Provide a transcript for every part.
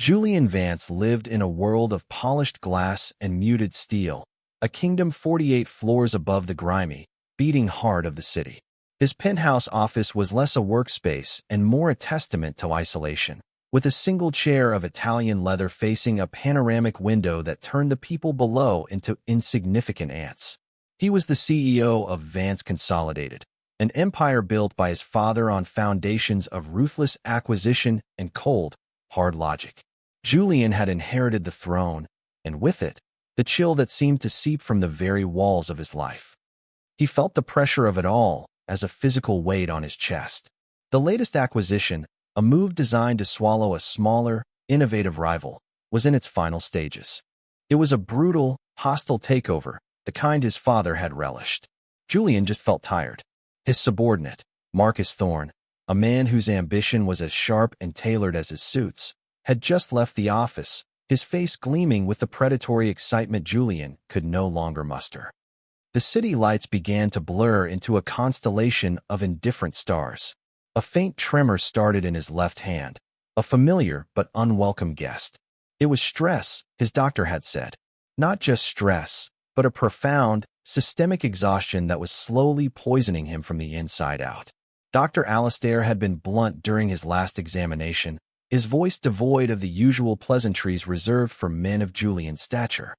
Julian Vance lived in a world of polished glass and muted steel, a kingdom 48 floors above the grimy, beating heart of the city. His penthouse office was less a workspace and more a testament to isolation, with a single chair of Italian leather facing a panoramic window that turned the people below into insignificant ants. He was the CEO of Vance Consolidated, an empire built by his father on foundations of ruthless acquisition and cold, hard logic. Julian had inherited the throne, and with it, the chill that seemed to seep from the very walls of his life. He felt the pressure of it all as a physical weight on his chest. The latest acquisition, a move designed to swallow a smaller, innovative rival, was in its final stages. It was a brutal, hostile takeover, the kind his father had relished. Julian just felt tired. His subordinate, Marcus Thorne, a man whose ambition was as sharp and tailored as his suits, had just left the office, his face gleaming with the predatory excitement Julian could no longer muster. The city lights began to blur into a constellation of indifferent stars. A faint tremor started in his left hand, a familiar but unwelcome guest. It was stress, his doctor had said. Not just stress, but a profound, systemic exhaustion that was slowly poisoning him from the inside out. Dr. Alastair had been blunt during his last examination, his voice devoid of the usual pleasantries reserved for men of Julian's stature.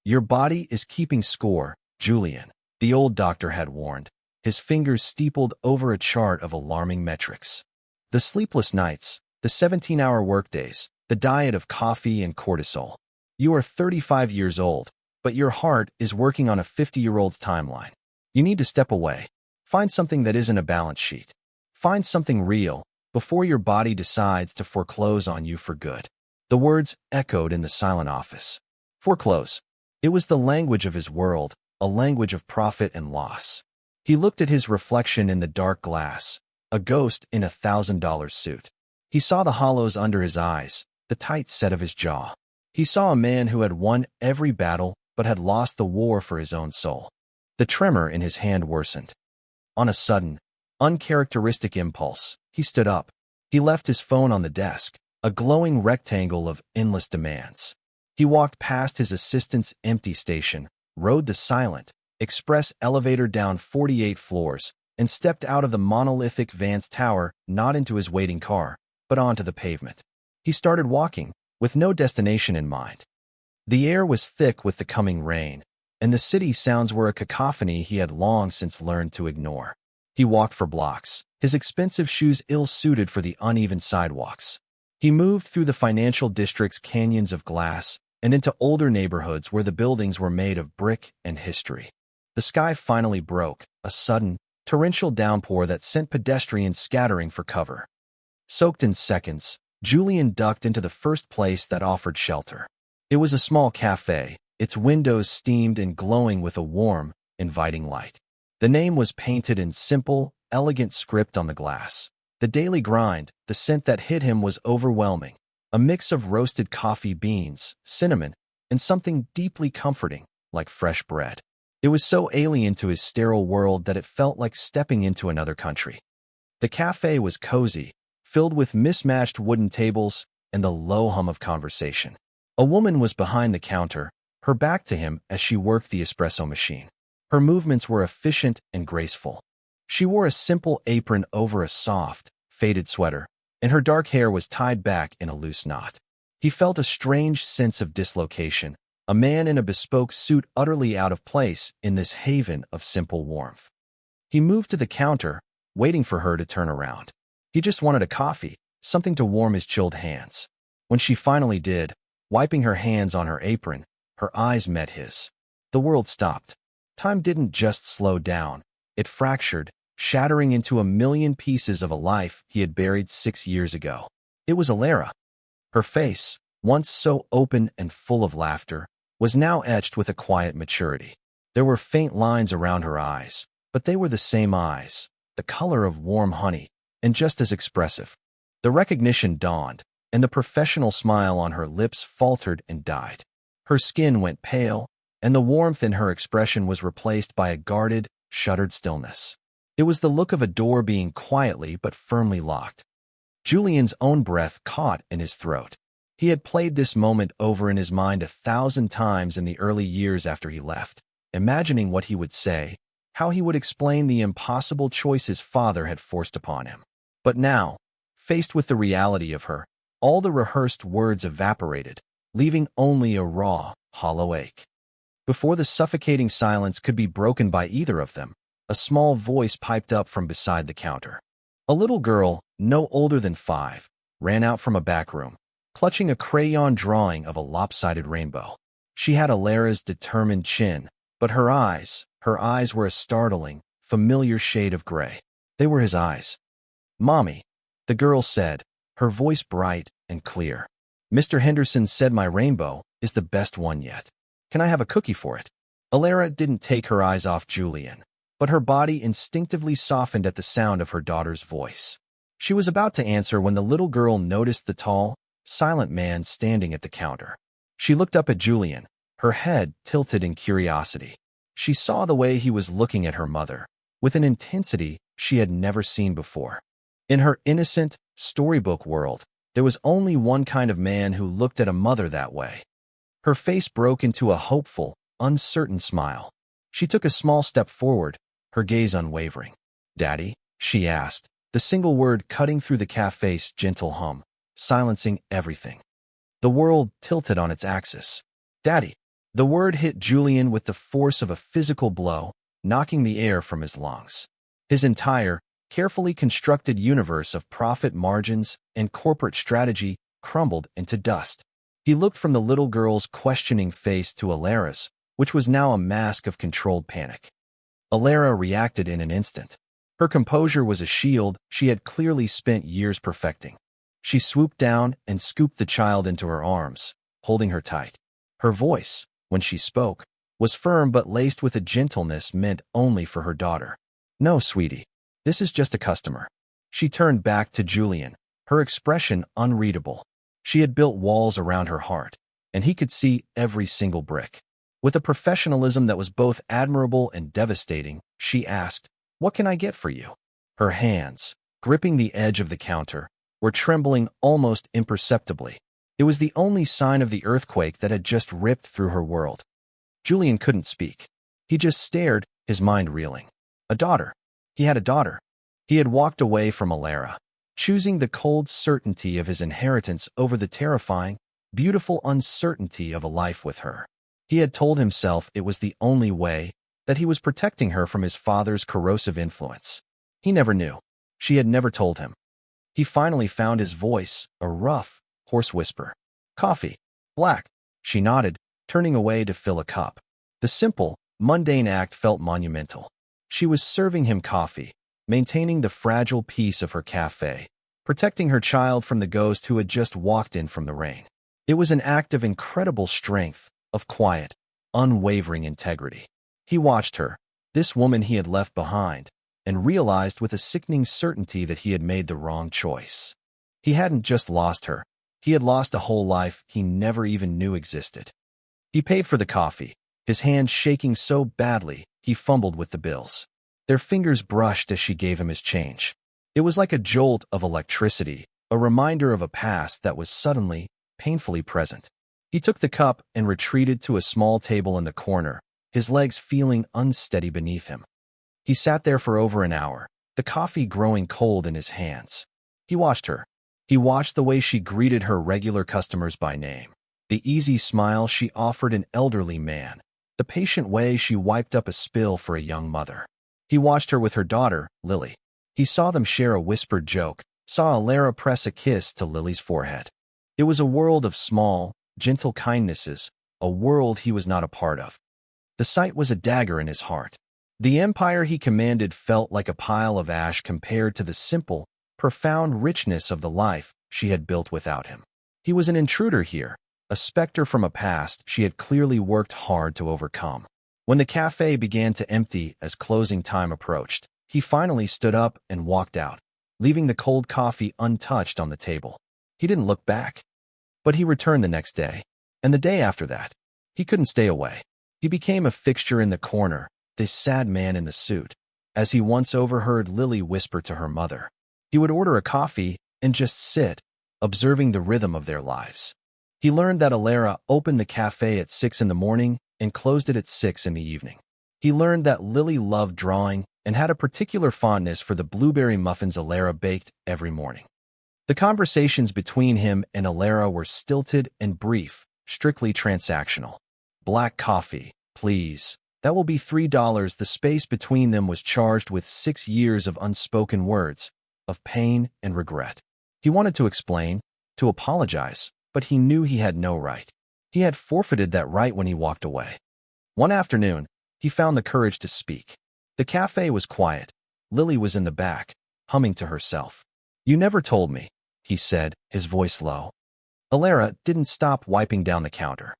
"Your body is keeping score, Julian," the old doctor had warned, his fingers steepled over a chart of alarming metrics. The sleepless nights, the 17-hour workdays, the diet of coffee and cortisol. You are 35 years old, but your heart is working on a 50-year-old's timeline. You need to step away. Find something that isn't a balance sheet. Find something real before your body decides to foreclose on you for good. The words echoed in the silent office. Foreclose. It was the language of his world, a language of profit and loss. He looked at his reflection in the dark glass, a ghost in a $1,000 suit. He saw the hollows under his eyes, the tight set of his jaw. He saw a man who had won every battle but had lost the war for his own soul. The tremor in his hand worsened. On a sudden, uncharacteristic impulse, he stood up. He left his phone on the desk, a glowing rectangle of endless demands. He walked past his assistant's empty station, rode the silent, express elevator down 48 floors, and stepped out of the monolithic Vance Tower, not into his waiting car, but onto the pavement. He started walking, with no destination in mind. The air was thick with the coming rain, and the city sounds were a cacophony he had long since learned to ignore. He walked for blocks, his expensive shoes ill-suited for the uneven sidewalks. He moved through the financial district's canyons of glass and into older neighborhoods where the buildings were made of brick and history. The sky finally broke, a sudden, torrential downpour that sent pedestrians scattering for cover. Soaked in seconds, Julian ducked into the first place that offered shelter. It was a small cafe, its windows steamed and glowing with a warm, inviting light. The name was painted in simple, elegant script on the glass. The daily grind, the scent that hit him was overwhelming, a mix of roasted coffee beans, cinnamon, and something deeply comforting, like fresh bread. It was so alien to his sterile world that it felt like stepping into another country. The cafe was cozy, filled with mismatched wooden tables and the low hum of conversation. A woman was behind the counter, her back to him as she worked the espresso machine. Her movements were efficient and graceful. She wore a simple apron over a soft, faded sweater, and her dark hair was tied back in a loose knot. He felt a strange sense of dislocation, a man in a bespoke suit utterly out of place in this haven of simple warmth. He moved to the counter, waiting for her to turn around. He just wanted a coffee, something to warm his chilled hands. When she finally did, wiping her hands on her apron, her eyes met his. The world stopped. Time didn't just slow down. It fractured, shattering into a million pieces of a life he had buried 6 years ago. It was Alara. Her face, once so open and full of laughter, was now etched with a quiet maturity. There were faint lines around her eyes, but they were the same eyes, the color of warm honey, and just as expressive. The recognition dawned, and the professional smile on her lips faltered and died. Her skin went pale, and the warmth in her expression was replaced by a guarded, shuttered stillness. It was the look of a door being quietly but firmly locked. Julian's own breath caught in his throat. He had played this moment over in his mind 1,000 times in the early years after he left, imagining what he would say, how he would explain the impossible choice his father had forced upon him. But now, faced with the reality of her, all the rehearsed words evaporated, leaving only a raw, hollow ache. Before the suffocating silence could be broken by either of them, a small voice piped up from beside the counter. A little girl, no older than 5, ran out from a back room, clutching a crayon drawing of a lopsided rainbow. She had Alara's determined chin, but her eyes were a startling, familiar shade of gray. They were his eyes. "Mommy," the girl said, her voice bright and clear. "Mr. Henderson said my rainbow is the best one yet. Can I have a cookie for it?" Alara didn't take her eyes off Julian, but her body instinctively softened at the sound of her daughter's voice. She was about to answer when the little girl noticed the tall, silent man standing at the counter. She looked up at Julian, her head tilted in curiosity. She saw the way he was looking at her mother, with an intensity she had never seen before. In her innocent, storybook world, there was only one kind of man who looked at a mother that way. Her face broke into a hopeful, uncertain smile. She took a small step forward, her gaze unwavering. "Daddy?" she asked, the single word cutting through the cafe's gentle hum, silencing everything. The world tilted on its axis. "Daddy." The word hit Julian with the force of a physical blow, knocking the air from his lungs. His entire, carefully constructed universe of profit margins and corporate strategy crumbled into dust. He looked from the little girl's questioning face to Alara's, which was now a mask of controlled panic. Alara reacted in an instant. Her composure was a shield she had clearly spent years perfecting. She swooped down and scooped the child into her arms, holding her tight. Her voice, when she spoke, was firm but laced with a gentleness meant only for her daughter. "No, sweetie. This is just a customer." She turned back to Julian, her expression unreadable. She had built walls around her heart, and he could see every single brick. With a professionalism that was both admirable and devastating, she asked, "What can I get for you?" Her hands, gripping the edge of the counter, were trembling almost imperceptibly. It was the only sign of the earthquake that had just ripped through her world. Julian couldn't speak. He just stared, his mind reeling. A daughter. He had a daughter. He had walked away from Alara, choosing the cold certainty of his inheritance over the terrifying, beautiful uncertainty of a life with her. He had told himself it was the only way, that he was protecting her from his father's corrosive influence. He never knew. She had never told him. He finally found his voice, a rough, hoarse whisper. "Coffee. Black." She nodded, turning away to fill a cup. The simple, mundane act felt monumental. She was serving him coffee, maintaining the fragile peace of her cafe, protecting her child from the ghost who had just walked in from the rain. It was an act of incredible strength, of quiet, unwavering integrity. He watched her, this woman he had left behind, and realized with a sickening certainty that he had made the wrong choice. He hadn't just lost her. He had lost a whole life he never even knew existed. He paid for the coffee, his hand shaking so badly he fumbled with the bills. Their fingers brushed as she gave him his change. It was like a jolt of electricity, a reminder of a past that was suddenly, painfully present. He took the cup and retreated to a small table in the corner, his legs feeling unsteady beneath him. He sat there for over an hour, the coffee growing cold in his hands. He watched her. He watched the way she greeted her regular customers by name, the easy smile she offered an elderly man, the patient way she wiped up a spill for a young mother. He watched her with her daughter, Lily. He saw them share a whispered joke, saw Alara press a kiss to Lily's forehead. It was a world of small, gentle kindnesses, a world he was not a part of. The sight was a dagger in his heart. The empire he commanded felt like a pile of ash compared to the simple, profound richness of the life she had built without him. He was an intruder here, a specter from a past she had clearly worked hard to overcome. When the cafe began to empty as closing time approached, he finally stood up and walked out, leaving the cold coffee untouched on the table. He didn't look back. But he returned the next day, and the day after that. He couldn't stay away. He became a fixture in the corner, this sad man in the suit, as he once overheard Lily whisper to her mother. He would order a coffee and just sit, observing the rhythm of their lives. He learned that Alara opened the cafe at 6 in the morning and closed it at 6 in the evening. He learned that Lily loved drawing and had a particular fondness for the blueberry muffins Alara baked every morning. The conversations between him and Alara were stilted and brief, strictly transactional. Black coffee, please. That will be $3. The space between them was charged with 6 years of unspoken words, of pain and regret. He wanted to explain, to apologize, but he knew he had no right. He had forfeited that right when he walked away. One afternoon, he found the courage to speak. The cafe was quiet. Lily was in the back, humming to herself. "You never told me," he said, his voice low. Alara didn't stop wiping down the counter.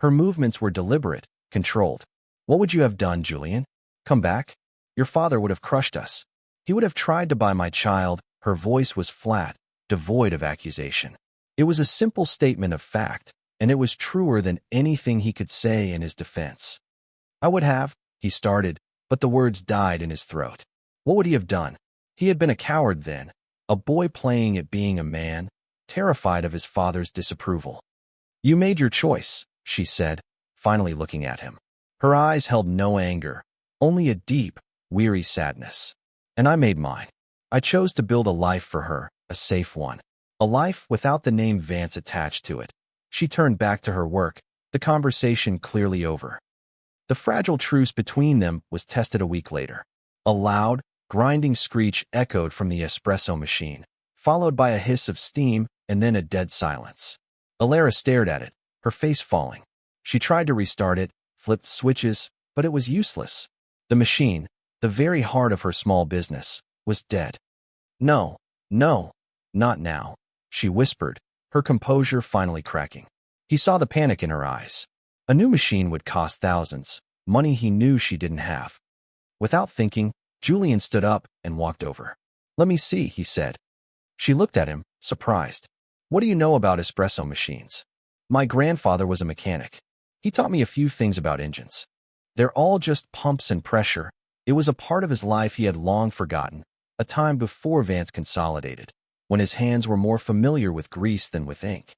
Her movements were deliberate, controlled. "What would you have done, Julian? Come back? Your father would have crushed us. He would have tried to buy my child." Her voice was flat, devoid of accusation. It was a simple statement of fact, and it was truer than anything he could say in his defense. "I would have," he started, but the words died in his throat. What would he have done? He had been a coward then, a boy playing at being a man, terrified of his father's disapproval. "You made your choice," she said, finally looking at him. Her eyes held no anger, only a deep, weary sadness. "And I made mine. I chose to build a life for her, a safe one. A life without the name Vance attached to it." She turned back to her work, the conversation clearly over. The fragile truce between them was tested a week later. A loud, grinding screech echoed from the espresso machine, followed by a hiss of steam and then a dead silence. Alara stared at it, her face falling. She tried to restart it, flipped switches, but it was useless. The machine, the very heart of her small business, was dead. "No, no, not now," she whispered, her composure finally cracking. He saw the panic in her eyes. A new machine would cost thousands, money he knew she didn't have. Without thinking, Julian stood up and walked over. "Let me see," he said. She looked at him, surprised. "What do you know about espresso machines?" "My grandfather was a mechanic. He taught me a few things about engines. They're all just pumps and pressure." It was a part of his life he had long forgotten, a time before Vance consolidated, when his hands were more familiar with grease than with ink.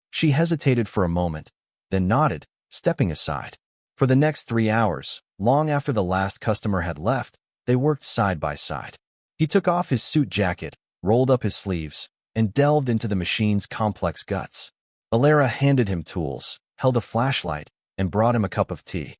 She hesitated for a moment, then nodded, stepping aside. For the next 3 hours, long after the last customer had left, they worked side by side. He took off his suit jacket, rolled up his sleeves, and delved into the machine's complex guts. Alara handed him tools, held a flashlight, and brought him a cup of tea.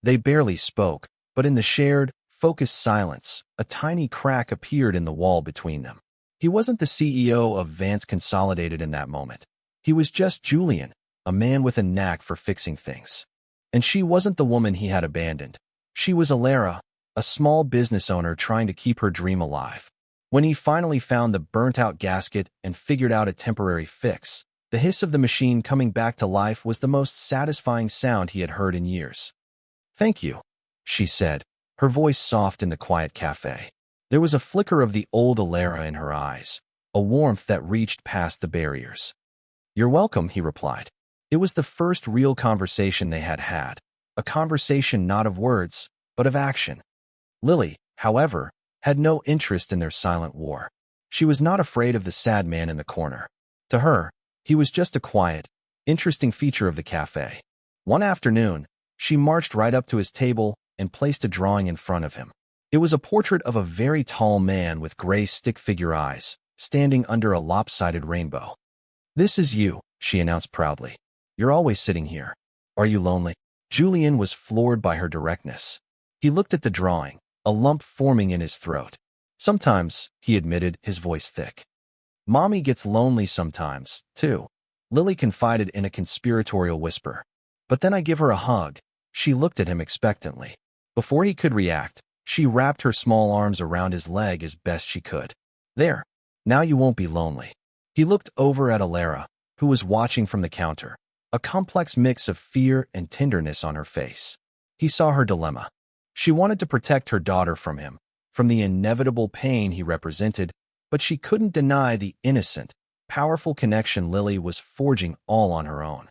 They barely spoke, but in the shared, focused silence, a tiny crack appeared in the wall between them. He wasn't the CEO of Vance Consolidated in that moment. He was just Julian, a man with a knack for fixing things. And she wasn't the woman he had abandoned. She was Alara, a small business owner trying to keep her dream alive. When he finally found the burnt-out gasket and figured out a temporary fix, the hiss of the machine coming back to life was the most satisfying sound he had heard in years. "Thank you," she said, her voice soft in the quiet cafe. There was a flicker of the old Alara in her eyes, a warmth that reached past the barriers. "You're welcome," he replied. It was the first real conversation they had had, a conversation not of words, but of action. Lily, however, had no interest in their silent war. She was not afraid of the sad man in the corner. To her, he was just a quiet, interesting feature of the cafe. One afternoon, she marched right up to his table and placed a drawing in front of him. It was a portrait of a very tall man with gray stick-figure eyes, standing under a lopsided rainbow. "This is you," she announced proudly. "You're always sitting here. Are you lonely?" Julian was floored by her directness. He looked at the drawing, a lump forming in his throat. "Sometimes," he admitted, his voice thick. "Mommy gets lonely sometimes, too," Lily confided in a conspiratorial whisper. "But then I give her a hug." She looked at him expectantly. Before he could react, she wrapped her small arms around his leg as best she could. "There. Now you won't be lonely." He looked over at Alara, who was watching from the counter, a complex mix of fear and tenderness on her face. He saw her dilemma. She wanted to protect her daughter from him, from the inevitable pain he represented, but she couldn't deny the innocent, powerful connection Lily was forging all on her own.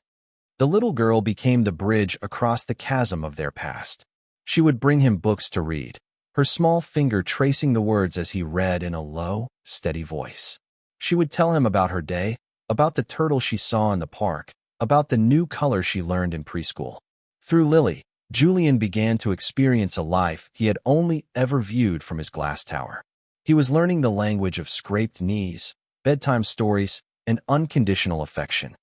The little girl became the bridge across the chasm of their past. She would bring him books to read, her small finger tracing the words as he read in a low, steady voice. She would tell him about her day, about the turtle she saw in the park, about the new color she learned in preschool. Through Lily, Julian began to experience a life he had only ever viewed from his glass tower. He was learning the language of scraped knees, bedtime stories, and unconditional affection.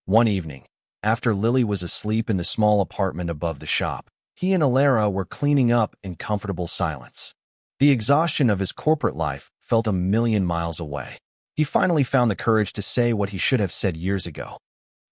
One evening, after Lily was asleep in the small apartment above the shop, he and Alara were cleaning up in comfortable silence. The exhaustion of his corporate life felt a million miles away. He finally found the courage to say what he should have said years ago.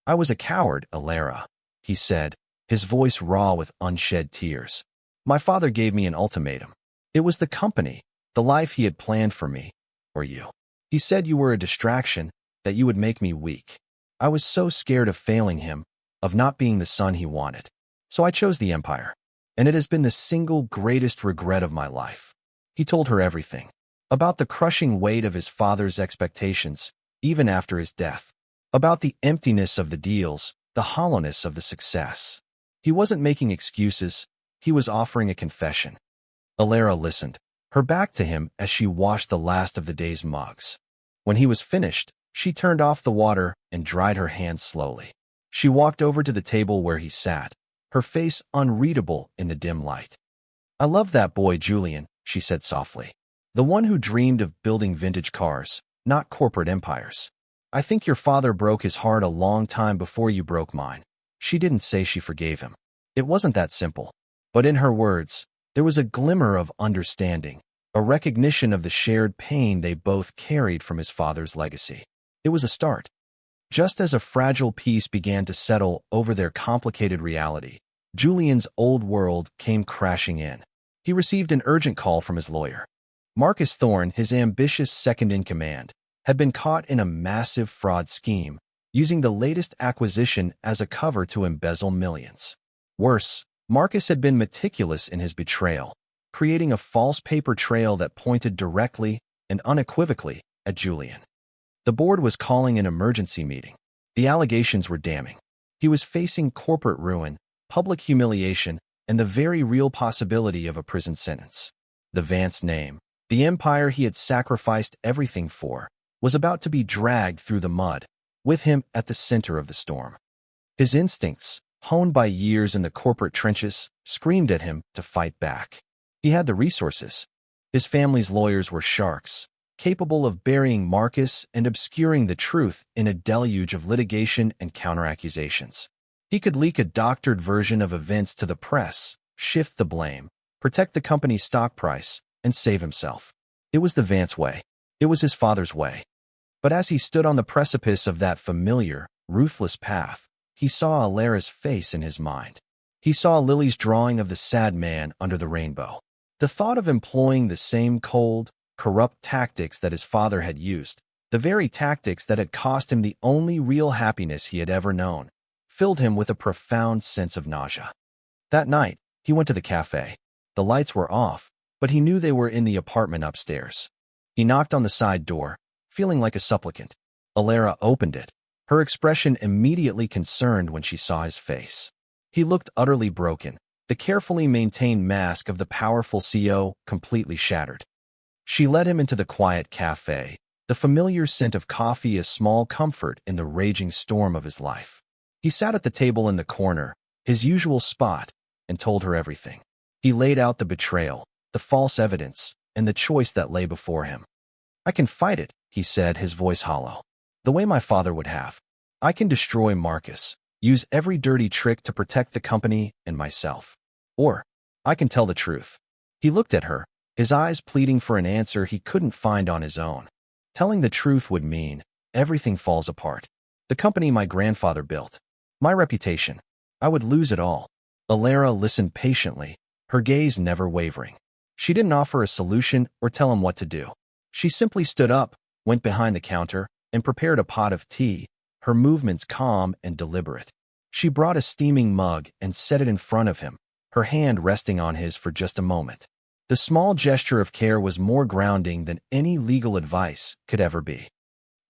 "I was a coward, Alara," he said, his voice raw with unshed tears. "My father gave me an ultimatum. It was the company, the life he had planned for me, or you. He said you were a distraction, that you would make me weak. I was so scared of failing him, of not being the son he wanted. So I chose the empire, and it has been the single greatest regret of my life." He told her everything, about the crushing weight of his father's expectations, even after his death, about the emptiness of the deals, the hollowness of the success. He wasn't making excuses, he was offering a confession. Alara listened, her back to him as she washed the last of the day's mugs. When he was finished, she turned off the water and dried her hands slowly. She walked over to the table where he sat, her face unreadable in the dim light. "I love that boy, Julian," she said softly. "The one who dreamed of building vintage cars, not corporate empires. I think your father broke his heart a long time before you broke mine." She didn't say she forgave him. It wasn't that simple. But in her words, there was a glimmer of understanding, a recognition of the shared pain they both carried from his father's legacy. It was a start. Just as a fragile peace began to settle over their complicated reality, Julian's old world came crashing in. He received an urgent call from his lawyer. Marcus Thorne, his ambitious second-in-command, had been caught in a massive fraud scheme, using the latest acquisition as a cover to embezzle millions. Worse, Marcus had been meticulous in his betrayal, creating a false paper trail that pointed directly and unequivocally at Julian. The board was calling an emergency meeting. The allegations were damning. He was facing corporate ruin, public humiliation, and the very real possibility of a prison sentence. The Vance name, the empire he had sacrificed everything for, was about to be dragged through the mud, with him at the center of the storm. His instincts, honed by years in the corporate trenches, screamed at him to fight back. He had the resources. His family's lawyers were sharks, capable of burying Marcus and obscuring the truth in a deluge of litigation and counteraccusations. He could leak a doctored version of events to the press, shift the blame, protect the company's stock price, and save himself. It was the Vance way. It was his father's way. But as he stood on the precipice of that familiar, ruthless path, he saw Alara's face in his mind. He saw Lily's drawing of the sad man under the rainbow. The thought of employing the same cold, corrupt tactics that his father had used, the very tactics that had cost him the only real happiness he had ever known, filled him with a profound sense of nausea. That night, he went to the cafe. The lights were off, but he knew they were in the apartment upstairs. He knocked on the side door, feeling like a supplicant. Alara opened it, her expression immediately concerned when she saw his face. He looked utterly broken, the carefully maintained mask of the powerful CEO completely shattered. She led him into the quiet cafe, the familiar scent of coffee a small comfort in the raging storm of his life. He sat at the table in the corner, his usual spot, and told her everything. He laid out the betrayal, the false evidence, and the choice that lay before him. "I can fight it," he said, his voice hollow. "The way my father would have. I can destroy Marcus, use every dirty trick to protect the company and myself. Or, I can tell the truth." He looked at her, his eyes pleading for an answer he couldn't find on his own. Telling the truth would mean everything falls apart. The company my grandfather built. My reputation. I would lose it all. Alara listened patiently, her gaze never wavering. She didn't offer a solution or tell him what to do. She simply stood up, went behind the counter, and prepared a pot of tea, her movements calm and deliberate. She brought a steaming mug and set it in front of him, her hand resting on his for just a moment. The small gesture of care was more grounding than any legal advice could ever be.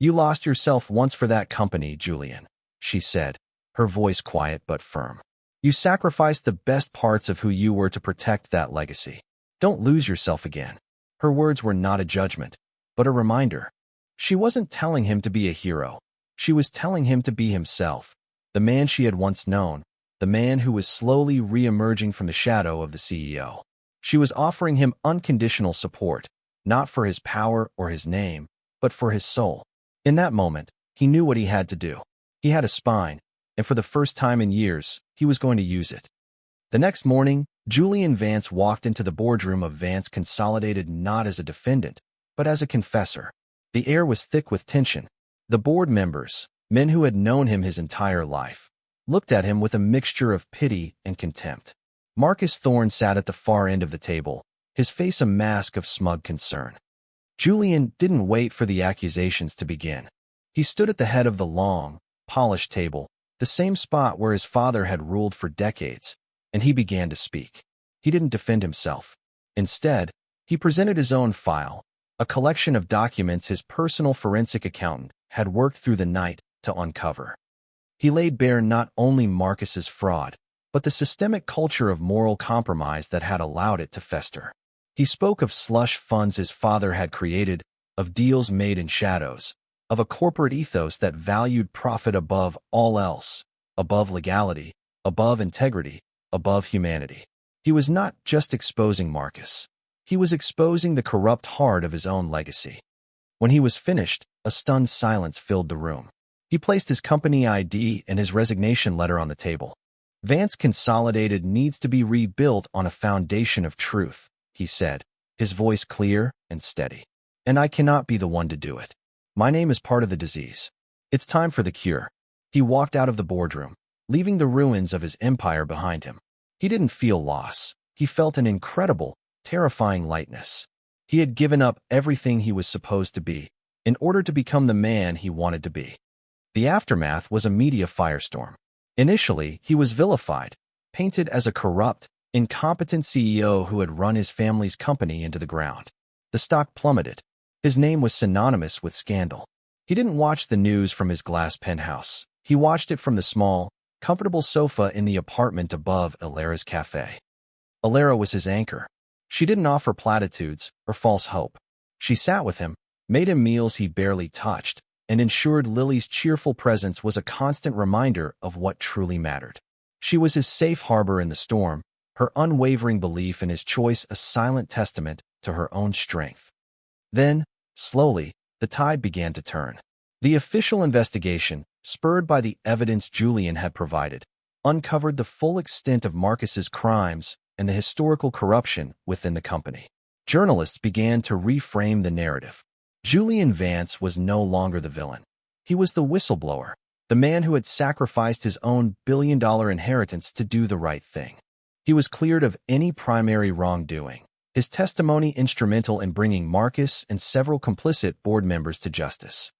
"You lost yourself once for that company, Julian," she said, her voice quiet but firm. "You sacrificed the best parts of who you were to protect that legacy. Don't lose yourself again." Her words were not a judgment, but a reminder. She wasn't telling him to be a hero. She was telling him to be himself, the man she had once known, the man who was slowly re-emerging from the shadow of the CEO. She was offering him unconditional support, not for his power or his name, but for his soul. In that moment, he knew what he had to do. He had a spine, and for the first time in years, he was going to use it. The next morning, Julian Vance walked into the boardroom of Vance Consolidated not as a defendant, but as a confessor. The air was thick with tension. The board members, men who had known him his entire life, looked at him with a mixture of pity and contempt. Marcus Thorne sat at the far end of the table, his face a mask of smug concern. Julian didn't wait for the accusations to begin. He stood at the head of the long, polished table, the same spot where his father had ruled for decades, and he began to speak. He didn't defend himself. Instead, he presented his own file, a collection of documents his personal forensic accountant had worked through the night to uncover. He laid bare not only Marcus's fraud, but the systemic culture of moral compromise that had allowed it to fester. He spoke of slush funds his father had created, of deals made in shadows, of a corporate ethos that valued profit above all else, above legality, above integrity, above humanity. He was not just exposing Marcus. He was exposing the corrupt heart of his own legacy. When he was finished, a stunned silence filled the room. He placed his company ID and his resignation letter on the table. Vance Consolidated needs to be rebuilt on a foundation of truth, he said, his voice clear and steady. And I cannot be the one to do it. My name is part of the disease. It's time for the cure. He walked out of the boardroom, leaving the ruins of his empire behind him. He didn't feel loss. He felt an incredible, terrifying lightness. He had given up everything he was supposed to be in order to become the man he wanted to be. The aftermath was a media firestorm. Initially, he was vilified, painted as a corrupt, incompetent CEO who had run his family's company into the ground. The stock plummeted. His name was synonymous with scandal. He didn't watch the news from his glass penthouse. He watched it from the small, comfortable sofa in the apartment above Alara's Café. Alara was his anchor. She didn't offer platitudes or false hope. She sat with him, made him meals he barely touched, and ensured Lily's cheerful presence was a constant reminder of what truly mattered. She was his safe harbor in the storm, her unwavering belief in his choice a silent testament to her own strength. Then, slowly, the tide began to turn. The official investigation, spurred by the evidence Julian had provided, uncovered the full extent of Marcus's crimes and the historical corruption within the company. Journalists began to reframe the narrative. Julian Vance was no longer the villain. He was the whistleblower, the man who had sacrificed his own billion-dollar inheritance to do the right thing. He was cleared of any primary wrongdoing, his testimony instrumental in bringing Marcus and several complicit board members to justice.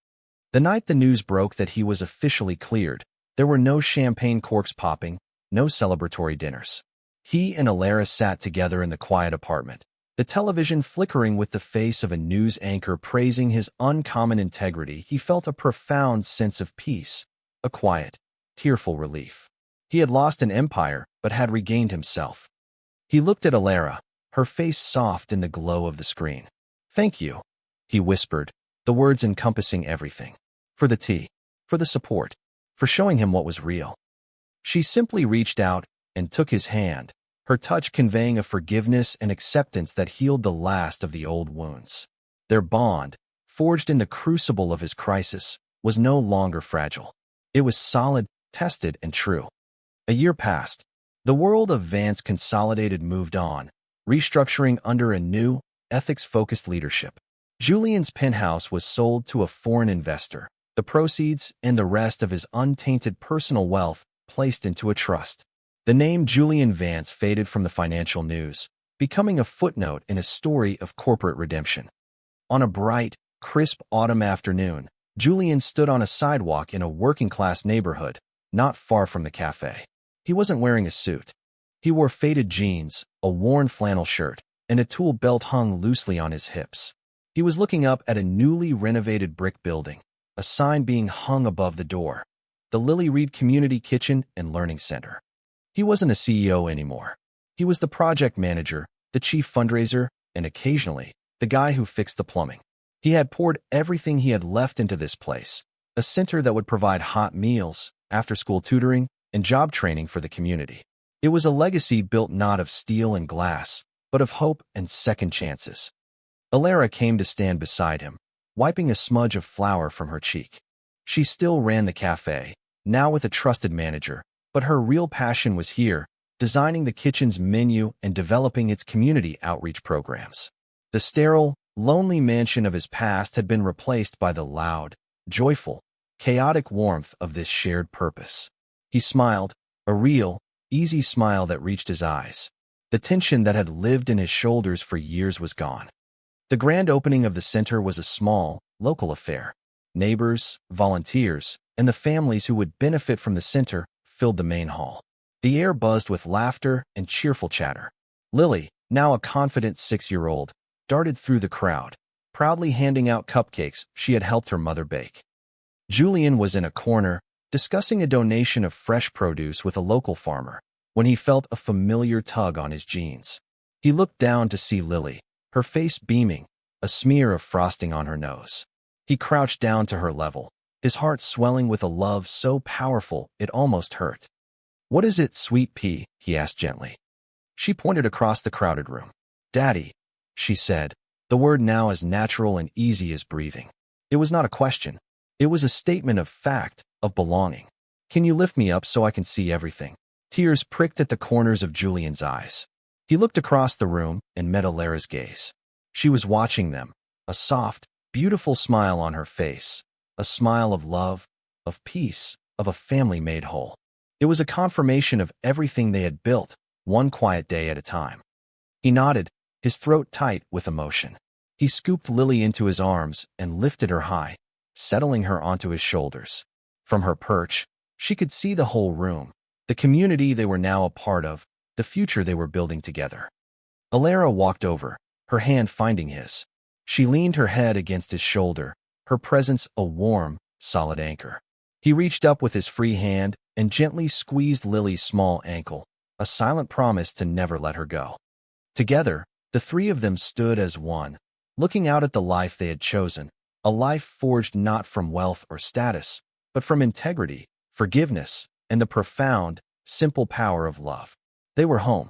The night the news broke that he was officially cleared, there were no champagne corks popping, no celebratory dinners. He and Alara sat together in the quiet apartment, the television flickering with the face of a news anchor praising his uncommon integrity. He felt a profound sense of peace, a quiet, tearful relief. He had lost an empire, but had regained himself. He looked at Alara, her face soft in the glow of the screen. "Thank you," he whispered, the words encompassing everything. "For the tea, for the support, for showing him what was real." She simply reached out and took his hand, her touch conveying a forgiveness and acceptance that healed the last of the old wounds. Their bond, forged in the crucible of his crisis, was no longer fragile. It was solid, tested, and true. A year passed. The world of Vance Consolidated moved on, restructuring under a new, ethics-focused leadership. Julian's penthouse was sold to a foreign investor, the proceeds and the rest of his untainted personal wealth placed into a trust. The name Julian Vance faded from the financial news, becoming a footnote in a story of corporate redemption. On a bright, crisp autumn afternoon, Julian stood on a sidewalk in a working-class neighborhood, not far from the cafe. He wasn't wearing a suit. He wore faded jeans, a worn flannel shirt, and a tool belt hung loosely on his hips. He was looking up at a newly renovated brick building, a sign being hung above the door, the Lily Reed Community Kitchen and Learning Center. He wasn't a CEO anymore. He was the project manager, the chief fundraiser, and occasionally, the guy who fixed the plumbing. He had poured everything he had left into this place, a center that would provide hot meals, after-school tutoring, and job training for the community. It was a legacy built not of steel and glass, but of hope and second chances. Alara came to stand beside him, wiping a smudge of flour from her cheek. She still ran the cafe, now with a trusted manager, but her real passion was here, designing the kitchen's menu and developing its community outreach programs. The sterile, lonely mansion of his past had been replaced by the loud, joyful, chaotic warmth of this shared purpose. He smiled, a real, easy smile that reached his eyes. The tension that had lived in his shoulders for years was gone. The grand opening of the center was a small, local affair. Neighbors, volunteers, and the families who would benefit from the center filled the main hall. The air buzzed with laughter and cheerful chatter. Lily, now a confident 6-year-old, darted through the crowd, proudly handing out cupcakes she had helped her mother bake. Julian was in a corner, discussing a donation of fresh produce with a local farmer, when he felt a familiar tug on his jeans. He looked down to see Lily, her face beaming, a smear of frosting on her nose. He crouched down to her level, his heart swelling with a love so powerful it almost hurt. "What is it, sweet pea?" he asked gently. She pointed across the crowded room. "Daddy," she said, the word now as natural and easy as breathing. It was not a question. It was a statement of fact, of belonging. "Can you lift me up so I can see everything?" Tears pricked at the corners of Julian's eyes. He looked across the room and met Alara's gaze. She was watching them, a soft, beautiful smile on her face, a smile of love, of peace, of a family made whole. It was a confirmation of everything they had built, one quiet day at a time. He nodded, his throat tight with emotion. He scooped Lily into his arms and lifted her high, settling her onto his shoulders. From her perch, she could see the whole room, the community they were now a part of, the future they were building together. Alara walked over, her hand finding his. She leaned her head against his shoulder, her presence a warm, solid anchor. He reached up with his free hand and gently squeezed Lily's small ankle, a silent promise to never let her go. Together, the three of them stood as one, looking out at the life they had chosen, a life forged not from wealth or status, but from integrity, forgiveness, and the profound, simple power of love. They were home.